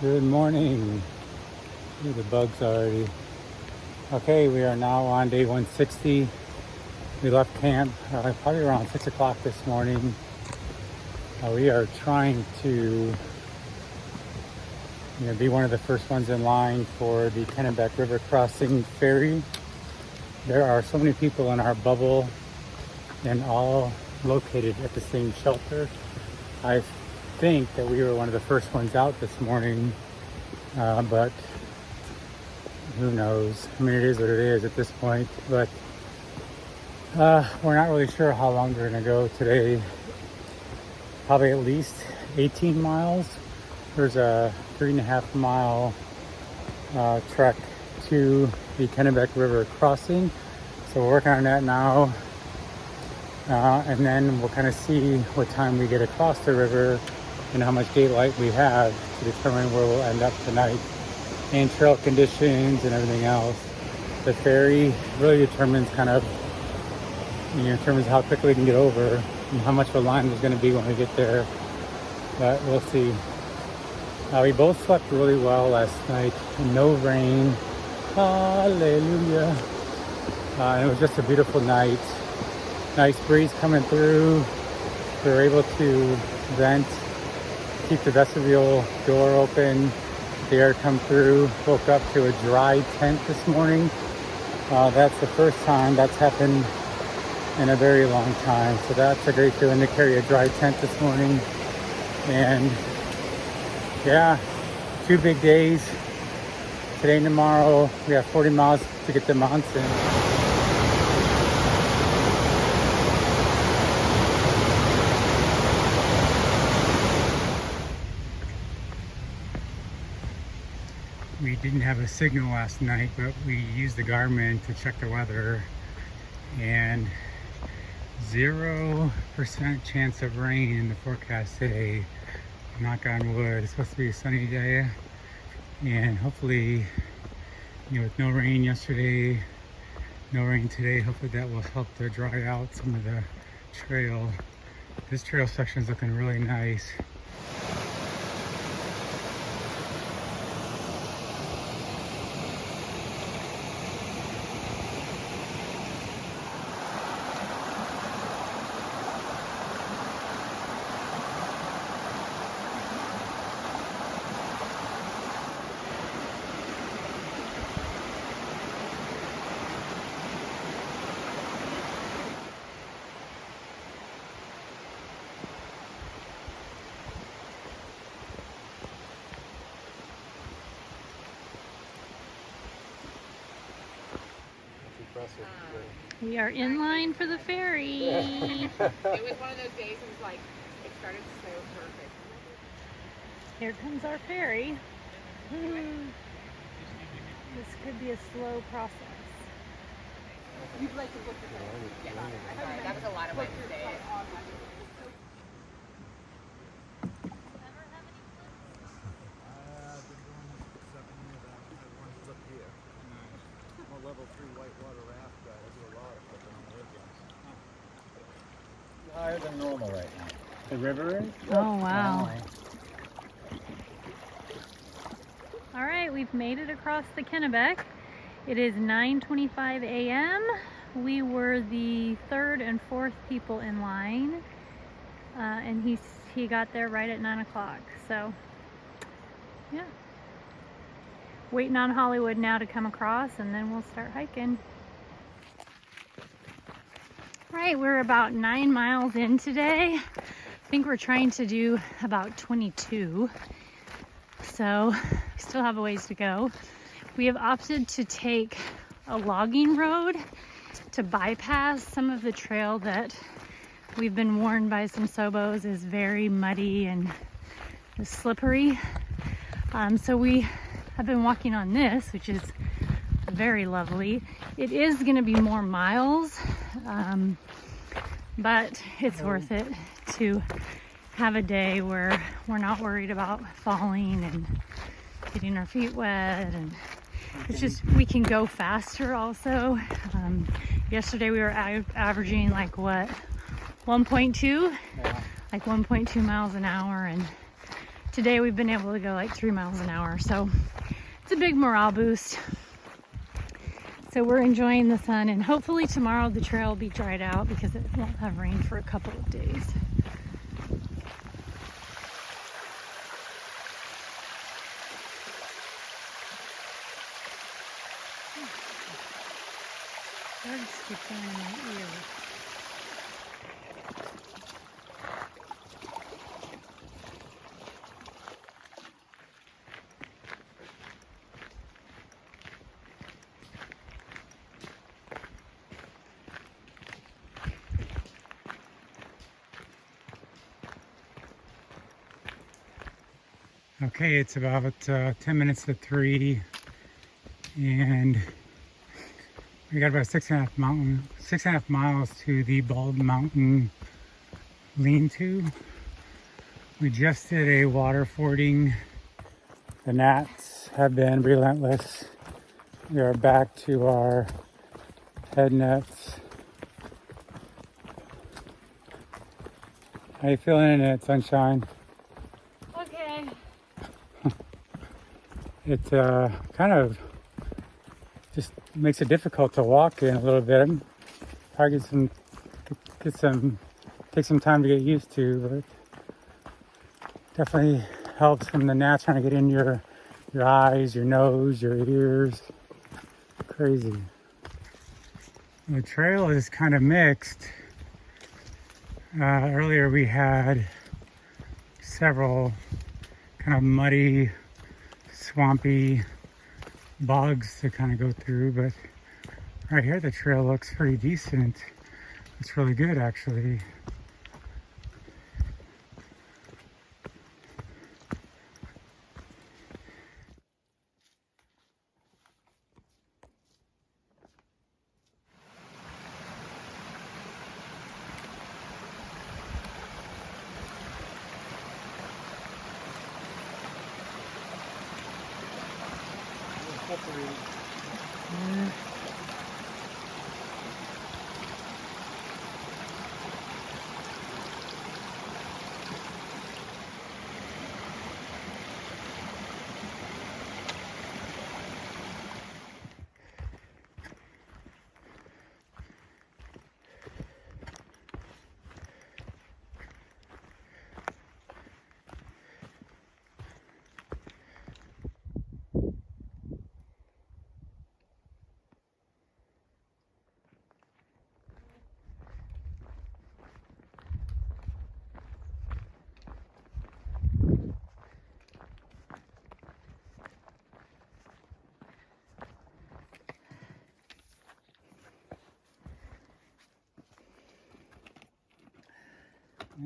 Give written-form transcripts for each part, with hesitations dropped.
Good morning. Look at the bugs already. Okay, we are now on day 160. We left camp probably around 6 o'clock this morning. We are trying to be one of the first ones in line for the Kennebec River crossing ferry. There are so many people in our bubble and all located at the same shelter. I think that we were one of the first ones out this morning, but who knows? I mean, it is what it is at this point, but we're not really sure how long we're going to go today. Probably at least 18 miles. There's a 3.5 mile trek to the Kennebec River crossing. So we're working on that now. And then we'll kind of see what time we get across the river and how much daylight we have to determine where we'll end up tonight, and trail conditions and everything else. The ferry really determines determines how quickly we can get over and how much of a line there's going to be when we get there. But we'll see. We both slept really well last night. No rain. Hallelujah. And it was just a beautiful night. Nice breeze coming through. We were able to vent, keep the vestibule door open, the air come through. Woke up to a dry tent this morning. That's the first time that's happened in a very long time. So that's a great feeling to carry a dry tent this morning. And yeah, 2 big days. Today and tomorrow, we have 40 miles to get to Moxie. We didn't have a signal last night, but we used the Garmin to check the weather, and 0% chance of rain in the forecast today. Knock on wood. It's supposed to be a sunny day, and hopefully, with no rain yesterday, no rain today, hopefully that will help to dry out some of the trail. This trail section is looking really nice. We are in line for the ferry. It was one of those days, it was like, it started so perfect. Here comes our ferry. This could be a slow process. You'd like to look at that. Yeah, that was a lot of Wednesday. Level 3 whitewater raft guy. I do a lot of flipping on weekends. Higher than normal right now. The river is? Oh, wow. All right, we've made it across the Kennebec. It is 9:25 a.m. We were the third and fourth people in line, and he got there right at 9 o'clock. So, yeah. Waiting on Hollywood now to come across, and then we'll start hiking. Right, we're about 9 miles in today. I think we're trying to do about 22. So we still have a ways to go. We have opted to take a logging road to bypass some of the trail that we've been warned by some Sobos is very muddy and slippery. So we have been walking on this, which is very lovely. It is going to be more miles, but it's worth it to have a day where we're not worried about falling and getting our feet wet, and it's just, we can go faster also. Yesterday we were averaging like what, 1.2? Yeah. Like 1.2 miles an hour, and Today we've been able to go like 3 miles an hour, so it's a big morale boost. So we're enjoying the sun, and hopefully tomorrow the trail will be dried out because it won't have rain for a couple of days. Birds keep going in my ear. Okay, it's about 10 minutes to 3, and we got about 6.5 miles to the Bald Mountain lean-to. We just did a water fording. The gnats have been relentless. We are back to our head nets. How you feeling in it, Sunshine? Okay. It kind of just makes it difficult to walk in a little bit. Probably take some time to get used to, but definitely helps from the gnats trying to get in your eyes, your nose, your ears. Crazy. The trail is kind of mixed. Earlier we had several kind of muddy, swampy bogs to kind of go through, but right here the trail looks pretty decent. It's really good, actually.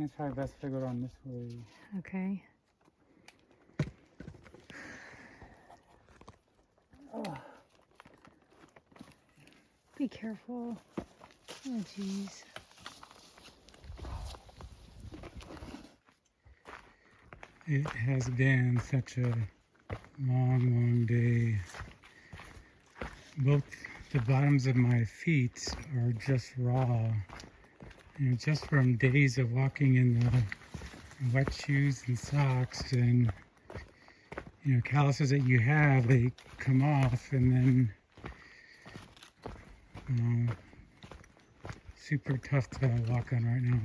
It's probably best to go down this way. Okay. Oh. Be careful. Oh, jeez. It has been such a long day. Both the bottoms of my feet are just raw. Just from days of walking in the wet shoes and socks, and calluses that you have, they come off, and then super tough to walk on right now.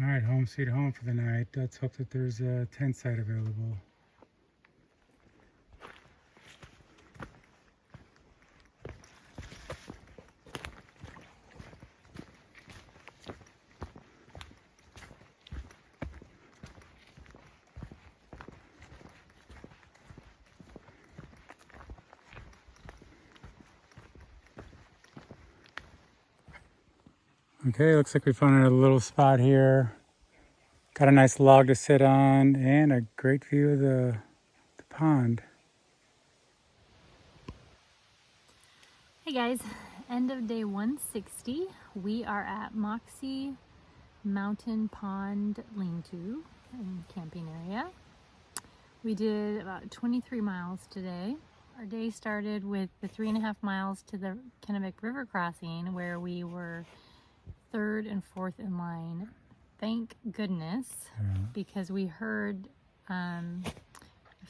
All right, home sweet home for the night. Let's hope that there's a tent site available. Okay, looks like we found a little spot here. Got a nice log to sit on and a great view of the pond. Hey guys, end of day 160. We are at Moxie Mountain Pond Lean-to and camping area. We did about 23 miles today. Our day started with the 3.5 miles to the Kennebec River crossing, where we were 3rd and 4th in line thank goodness, Yeah. because we heard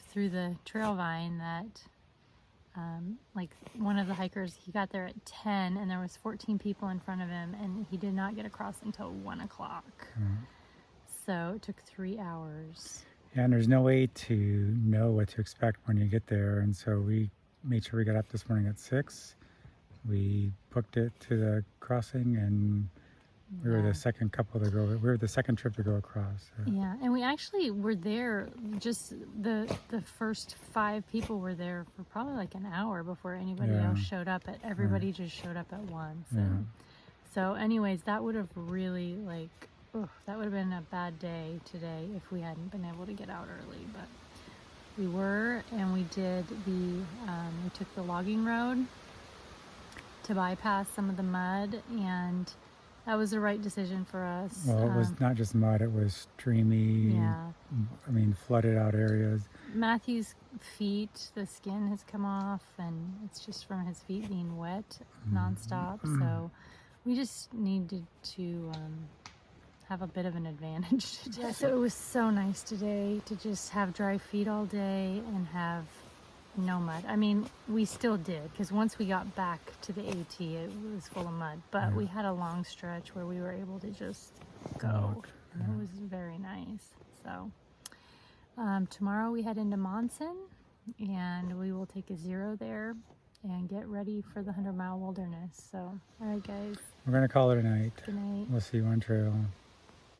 through the trail vine that like one of the hikers, he got there at 10 and there was 14 people in front of him, and he did not get across until 1 o'clock. So it took 3 hours. Yeah, and there's no way to know what to expect when you get there, and so we made sure we got up this morning at 6. We booked it to the crossing, and we were Yeah. the second couple to go. We were the second trip to go across. So. Yeah, and we actually were there, just the first 5 people were there for probably like an hour before anybody Yeah. else showed up. Everybody just showed up at once. Yeah. And so anyways, that would have really that would have been a bad day today if we hadn't been able to get out early, but we were, and we did we took the logging road to bypass some of the mud, and that was the right decision for us. Well, it was not just mud; it was streamy. Yeah. I mean, flooded out areas. Matthew's feet, the skin has come off, and it's just from his feet being wet nonstop. So we just needed to have a bit of an advantage today. Yeah, so it was so nice today to just have dry feet all day and have no mud. I mean, we still did, because once we got back to the AT, it was full of mud. But we had a long stretch where we were able to just go, and it was very nice. So tomorrow we head into Monson, and we will take a 0 there and get ready for the 100-mile wilderness. So, all right, guys. We're gonna call it a night. Good night. We'll see you on trail.